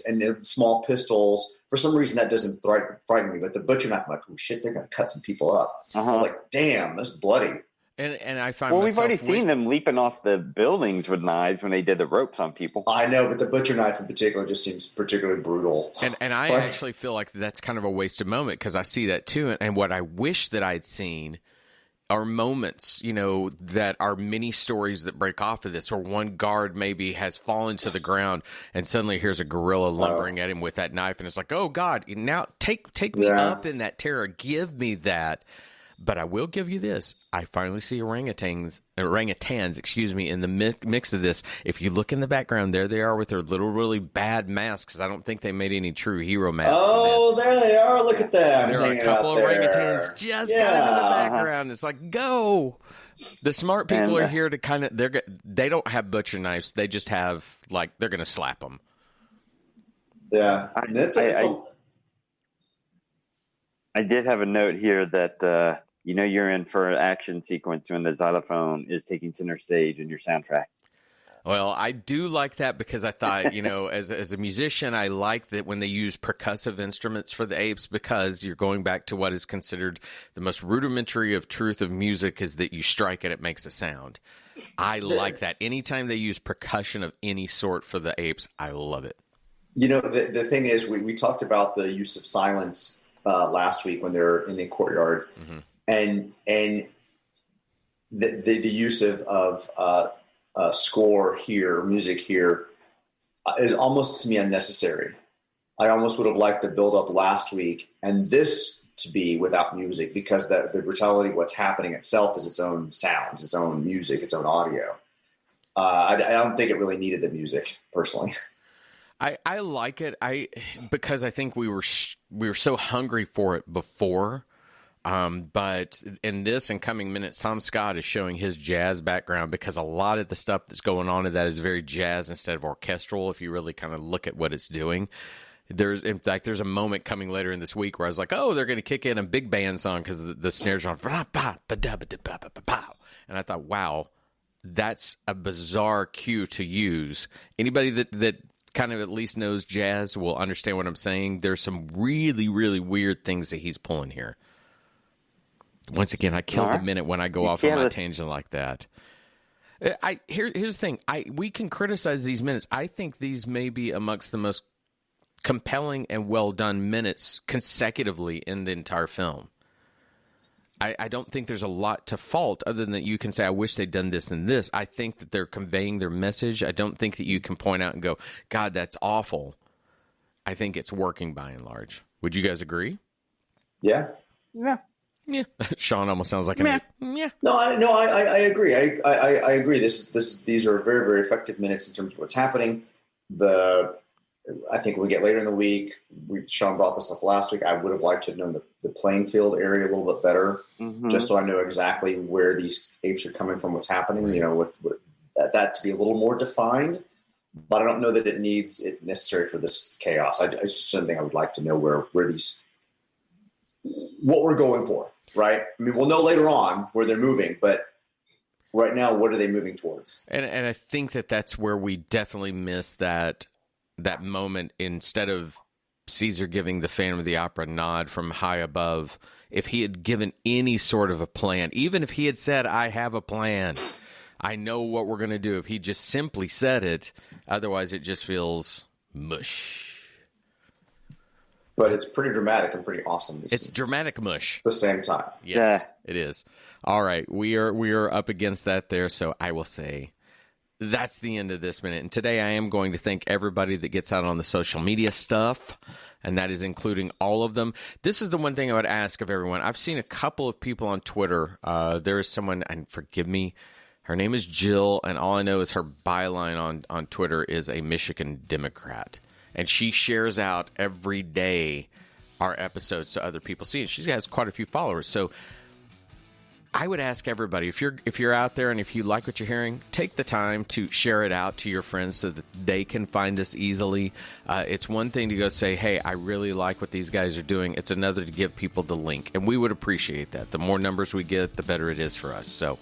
and small pistols. For some reason, that doesn't frighten me. But the butcher knife, I'm like, oh shit, they're going to cut some people up. I was like, damn, that's bloody. And I find we've already seen them leaping off the buildings with knives when they did the ropes on people. I know, but the butcher knife in particular just seems particularly brutal. And I actually feel like that's kind of a wasted moment because I see that too. And what I wish that I'd seen are moments, that are mini stories that break off of this, or one guard maybe has fallen to the ground and suddenly here's a gorilla lumbering at him with that knife. And it's like, oh God, now take me up in that terror. Give me that. But I will give you this. I finally see orangutans, in the mix of this. If you look in the background, there they are with their little, really bad masks. I don't think they made any true hero masks. Oh, there they are. Look at them. There are a couple of orangutans just kind of in the background. It's like, go. The smart people are here to they don't have butcher knives. They just have, they're going to slap them. Yeah. I did have a note here that you're in for an action sequence when the xylophone is taking center stage in your soundtrack. Well, I do like that because I thought, as a musician, I like that when they use percussive instruments for the apes, because you're going back to what is considered the most rudimentary of truth of music is that you strike and it makes a sound. I like that. Anytime they use percussion of any sort for the apes, I love it. The thing is, we talked about the use of silence last week when they're in the courtyard, and the use of score here, music here, is almost to me unnecessary. I almost would have liked the build up last week and this to be without music, because the brutality of what's happening itself is its own sounds, its own music, its own audio. I don't think it really needed the music personally. I like it. Because I think we were so hungry for it before. But in this and coming minutes, Tom Scott is showing his jazz background, because a lot of the stuff that's going on in that is very jazz instead of orchestral. If you really kind of look at what it's doing, there's a moment coming later in this week where I was like, oh, they're going to kick in a big band song because the snares are on, and I thought, wow, that's a bizarre cue to use. Anybody that kind of at least knows jazz will understand what I'm saying. There's some really, really weird things that he's pulling here. Once again, I kill the minute when I go off on my tangent like that. Here's the thing. We can criticize these minutes. I think these may be amongst the most compelling and well-done minutes consecutively in the entire film. I don't think there's a lot to fault other than that you can say, I wish they'd done this and this. I think that they're conveying their message. I don't think that you can point out and go, God, that's awful. I think it's working by and large. Would you guys agree? Yeah. Yeah. Yeah. Sean almost sounds like a yeah. No, I agree. I agree. These are very, very effective minutes in terms of what's happening. I think when we get later in the week, Sean brought this up last week. I would have liked to have known the playing field area a little bit better, just so I know exactly where these apes are coming from, what's happening. With that to be a little more defined. But I don't know that it needs it necessary for this chaos. It's just something I would like to know where what we're going for. Right. I mean, we'll know later on where they're moving, but right now, what are they moving towards? And I think that's where we definitely missed that moment. Instead of Caesar giving the Phantom of the Opera nod from high above, if he had given any sort of a plan, even if he had said, I have a plan, I know what we're going to do. If he just simply said it, otherwise it just feels mush. But it's pretty dramatic and pretty awesome. It's dramatic mush. At the same time. Yes, It is. All right. We are up against that there. So I will say that's the end of this minute. And today I am going to thank everybody that gets out on the social media stuff. And that is including all of them. This is the one thing I would ask of everyone. I've seen a couple of people on Twitter. There is someone, and forgive me, her name is Jill. And all I know is her byline on Twitter is a Michigan Democrat. And she shares out every day our episodes to other people see. And she has quite a few followers. So I would ask everybody, if you're out there and if you like what you're hearing, take the time to share it out to your friends so that they can find us easily. It's one thing to go say, hey, I really like what these guys are doing. It's another to give people the link. And we would appreciate that. The more numbers we get, the better it is for us. So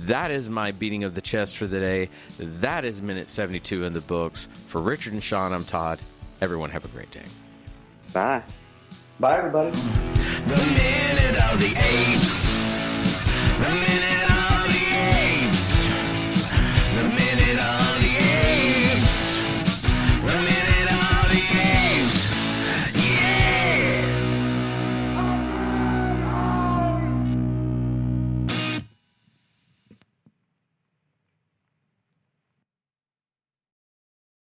that is my beating of the chest for the day. That is minute 72 in the books. For Richard and Sean, I'm Todd. Everyone have a great day. Bye. Bye, everybody. The minute of the age.